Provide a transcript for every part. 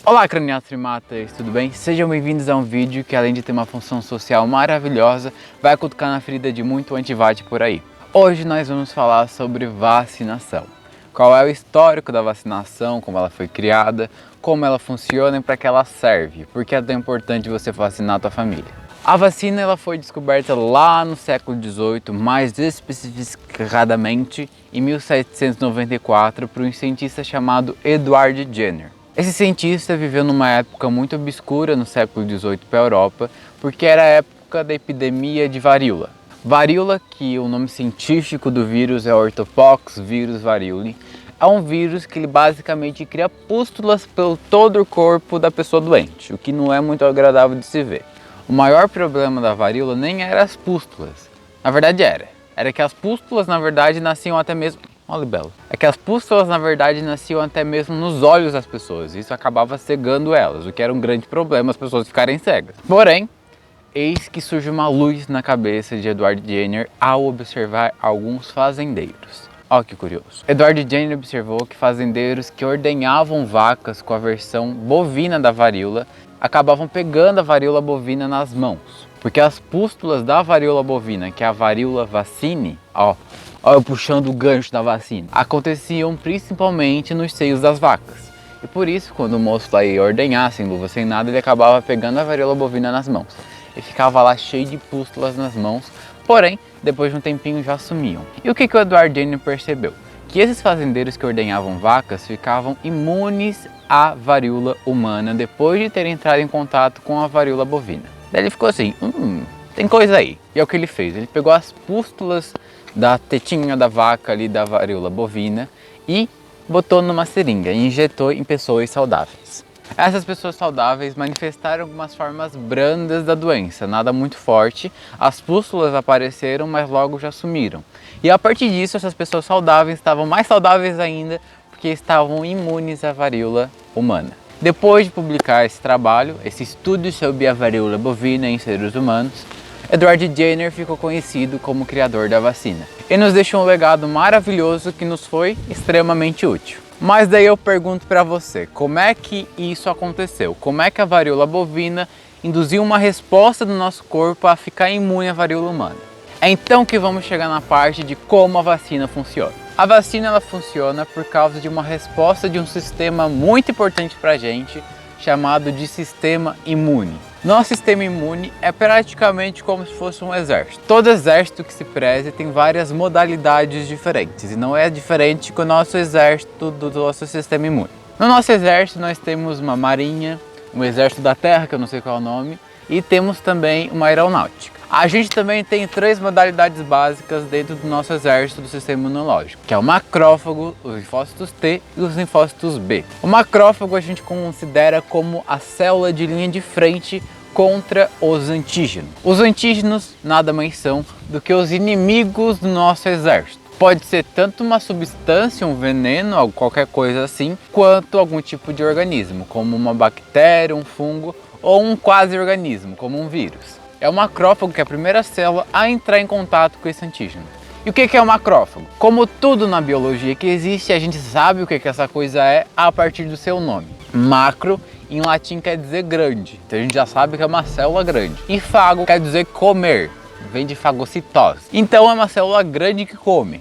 Olá, craniatos primatas, tudo bem? Sejam bem-vindos a um vídeo que, além de ter uma função social maravilhosa, vai cutucar na ferida de muito antivate por aí. Hoje nós vamos falar sobre vacinação. Qual é o histórico da vacinação, como ela foi criada, como ela funciona e para que ela serve, por que é tão importante você vacinar a tua família. A vacina ela foi descoberta lá no século XVIII, mais especificadamente em 1794, por um cientista chamado Edward Jenner. Esse cientista viveu numa época muito obscura no século XVIII para a Europa, porque era a época da epidemia de varíola. Varíola, que o nome científico do vírus é Orthopox vírus variolae, é um vírus que ele basicamente cria pústulas pelo todo o corpo da pessoa doente, o que não é muito agradável de se ver. O maior problema da varíola nem era as pústulas, na verdade era que as pústulas na verdade nasciam até mesmo, olha belo, é que as pústulas na verdade nasciam até mesmo nos olhos das pessoas, isso acabava cegando elas, o que era um grande problema, as pessoas ficarem cegas. Porém, eis que surge uma luz na cabeça de Edward Jenner ao observar alguns fazendeiros. Olha que curioso. Edward Jenner observou que fazendeiros que ordenhavam vacas com a versão bovina da varíola acabavam pegando a varíola bovina nas mãos, porque as pústulas da varíola bovina, que é a varíola vacine, ó eu puxando o gancho da vacina, aconteciam principalmente nos seios das vacas. E por isso, quando o moço lá ia ordenhar, sem luva, sem nada, ele acabava pegando a varíola bovina nas mãos. E ficava lá cheio de pústulas nas mãos, porém, depois de um tempinho já sumiam. E o que o Edward Jenner percebeu? Que esses fazendeiros que ordenhavam vacas ficavam imunes à varíola humana depois de terem entrado em contato com a varíola bovina. Daí ele ficou assim, tem coisa aí. E é o que ele fez, ele pegou as pústulas da tetinha da vaca ali da varíola bovina e botou numa seringa e injetou em pessoas saudáveis. Essas pessoas saudáveis manifestaram algumas formas brandas da doença, nada muito forte, as pústulas apareceram, mas logo já sumiram. E a partir disso, essas pessoas saudáveis estavam mais saudáveis ainda, porque estavam imunes à varíola humana. Depois de publicar esse trabalho, esse estudo sobre a varíola bovina em seres humanos, Edward Jenner ficou conhecido como o criador da vacina. E nos deixou um legado maravilhoso que nos foi extremamente útil. Mas daí eu pergunto para você, como é que isso aconteceu? Como é que a varíola bovina induziu uma resposta do nosso corpo a ficar imune à varíola humana? É então que vamos chegar na parte de como a vacina funciona. A vacina ela funciona por causa de uma resposta de um sistema muito importante para a gente, chamado de sistema imune. Nosso sistema imune é praticamente como se fosse um exército. Todo exército que se preze tem várias modalidades diferentes e não é diferente com o nosso exército do nosso sistema imune. No nosso exército nós temos uma marinha, um exército da terra, que eu não sei qual é o nome, e temos também uma aeronáutica. A gente também tem três modalidades básicas dentro do nosso exército do sistema imunológico, que é o macrófago, os linfócitos T e os linfócitos B. O macrófago a gente considera como a célula de linha de frente contra os antígenos. Os antígenos nada mais são do que os inimigos do nosso exército. Pode ser tanto uma substância, um veneno, qualquer coisa assim, quanto algum tipo de organismo, como uma bactéria, um fungo ou um quase-organismo, como um vírus. É o macrófago que é a primeira célula a entrar em contato com esse antígeno. E o que é o macrófago? Como tudo na biologia que existe, a gente sabe o que essa coisa é a partir do seu nome. Macro, em latim, quer dizer grande, então a gente já sabe que é uma célula grande. E fago quer dizer comer, vem de fagocitose. Então é uma célula grande que come.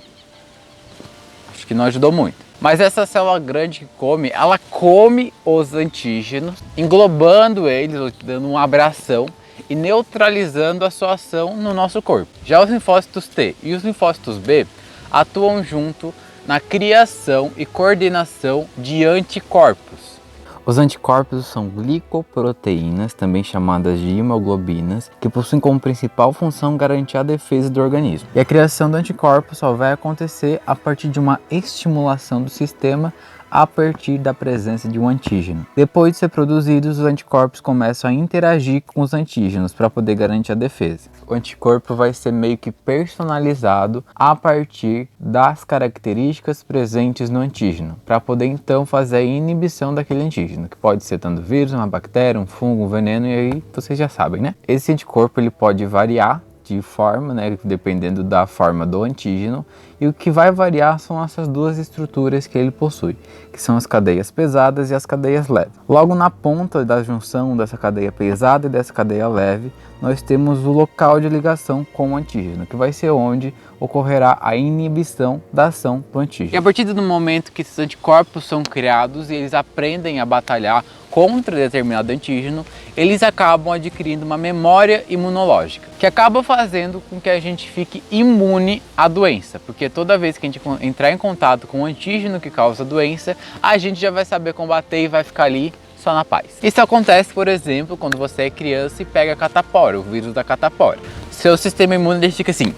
Acho que não ajudou muito. Mas essa célula grande que come, ela come os antígenos, englobando eles, dando uma abração e neutralizando a sua ação no nosso corpo. Já os linfócitos T e os linfócitos B atuam junto na criação e coordenação de anticorpos. Os anticorpos são glicoproteínas, também chamadas de imoglobinas, que possuem como principal função garantir a defesa do organismo. E a criação do anticorpo só vai acontecer a partir de uma estimulação do sistema a partir da presença de um antígeno. Depois de ser produzidos, os anticorpos começam a interagir com os antígenos para poder garantir a defesa. O anticorpo vai ser meio que personalizado a partir das características presentes no antígeno, para poder então fazer a inibição daquele antígeno, que pode ser tanto vírus, uma bactéria, um fungo, um veneno, e aí vocês já sabem, né? Esse anticorpo ele pode variar de forma, né, dependendo da forma do antígeno, e o que vai variar são essas duas estruturas que ele possui, que são as cadeias pesadas e as cadeias leves. Logo na ponta da junção dessa cadeia pesada e dessa cadeia leve, nós temos o local de ligação com o antígeno, que vai ser onde ocorrerá a inibição da ação do antígeno. E a partir do momento que esses anticorpos são criados e eles aprendem a batalhar contra determinado antígeno, eles acabam adquirindo uma memória imunológica, que acaba fazendo com que a gente fique imune à doença, porque toda vez que a gente entrar em contato com o antígeno que causa a doença, a gente já vai saber combater e vai ficar ali só na paz. Isso acontece, por exemplo, quando você é criança e pega a catapora, o vírus da catapora. Seu sistema imune fica assim,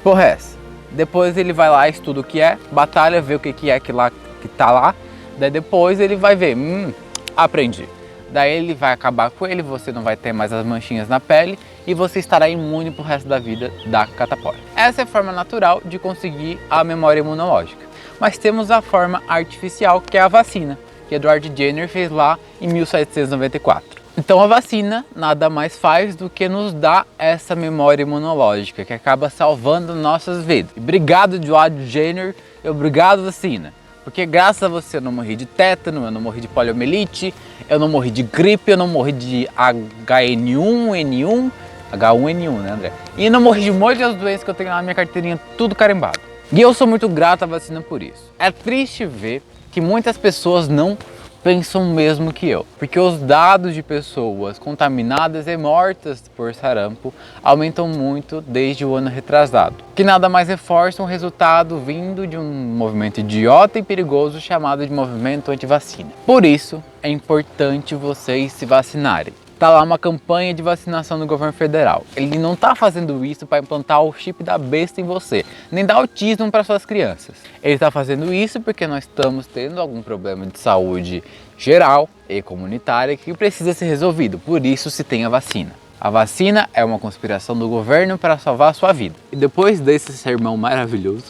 porra é essa? Depois ele vai lá, estuda o que é, batalha, vê o que é que tá lá, daí depois ele vai ver, aprendi. Daí ele vai acabar com ele, você não vai ter mais as manchinhas na pele e você estará imune pro resto da vida da catapora. Essa é a forma natural de conseguir a memória imunológica. Mas temos a forma artificial, que é a vacina, que Edward Jenner fez lá em 1794. Então a vacina nada mais faz do que nos dar essa memória imunológica, que acaba salvando nossas vidas. Obrigado, Edward Jenner, e obrigado, vacina. Porque graças a você eu não morri de tétano, eu não morri de poliomielite, eu não morri de gripe, eu não morri de H1N1, né, André? E não morri de um monte de doenças que eu tenho na minha carteirinha, tudo carimbado. E eu sou muito grato à vacina por isso. É triste ver que muitas pessoas não pensam mesmo que eu, porque os dados de pessoas contaminadas e mortas por sarampo aumentam muito desde o ano retrasado, que nada mais reforça um resultado vindo de um movimento idiota e perigoso chamado de movimento anti-vacina. Por isso é importante vocês se vacinarem. Tá lá uma campanha de vacinação do governo federal. Ele não tá fazendo isso para implantar o chip da besta em você, nem dar autismo para suas crianças. Ele tá fazendo isso porque nós estamos tendo algum problema de saúde geral e comunitária que precisa ser resolvido. Por isso se tem a vacina. A vacina é uma conspiração do governo para salvar a sua vida. E depois desse sermão maravilhoso,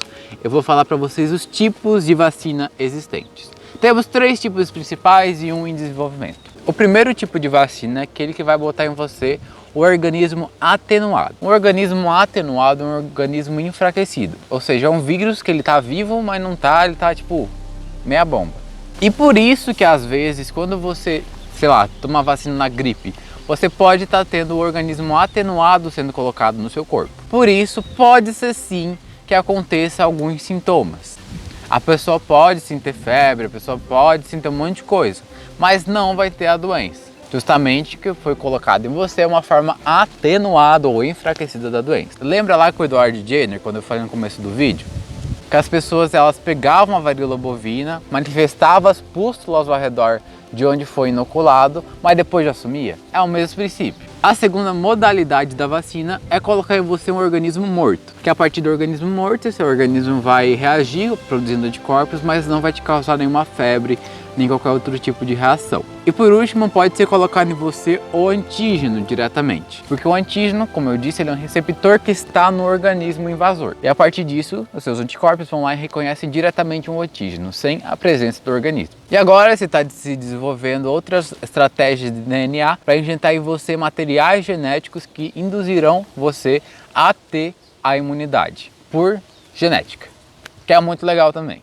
eu vou falar para vocês os tipos de vacina existentes. Temos 3 tipos principais e um em desenvolvimento. O primeiro tipo de vacina é aquele que vai botar em você o organismo atenuado. Um organismo atenuado é um organismo enfraquecido, ou seja, é um vírus que ele tá vivo, mas não tá, ele tá tipo meia bomba. E por isso que às vezes quando você, sei lá, toma vacina na gripe, você pode estar tendo o organismo atenuado sendo colocado no seu corpo. Por isso pode ser sim que aconteça alguns sintomas. A pessoa pode sim ter febre, a pessoa pode sim ter um monte de coisa, mas não vai ter a doença. Justamente que foi colocado em você uma forma atenuada ou enfraquecida da doença. Lembra lá com o Edward Jenner, quando eu falei no começo do vídeo? Que as pessoas elas pegavam a varíola bovina, manifestavam as pústulas ao redor de onde foi inoculado, mas depois já sumia? É o mesmo princípio. A segunda modalidade da vacina é colocar em você um organismo morto, que a partir do organismo morto, esse organismo vai reagir produzindo anticorpos, mas não vai te causar nenhuma febre, nem qualquer outro tipo de reação. E por último, pode ser colocado em você o antígeno diretamente, porque o antígeno, como eu disse, ele é um receptor que está no organismo invasor. E a partir disso, os seus anticorpos vão lá e reconhecem diretamente um antígeno, sem a presença do organismo. E agora você está se desenvolvendo outras estratégias de DNA para injetar em você materiais genéticos que induzirão você a ter a imunidade por genética, que é muito legal também.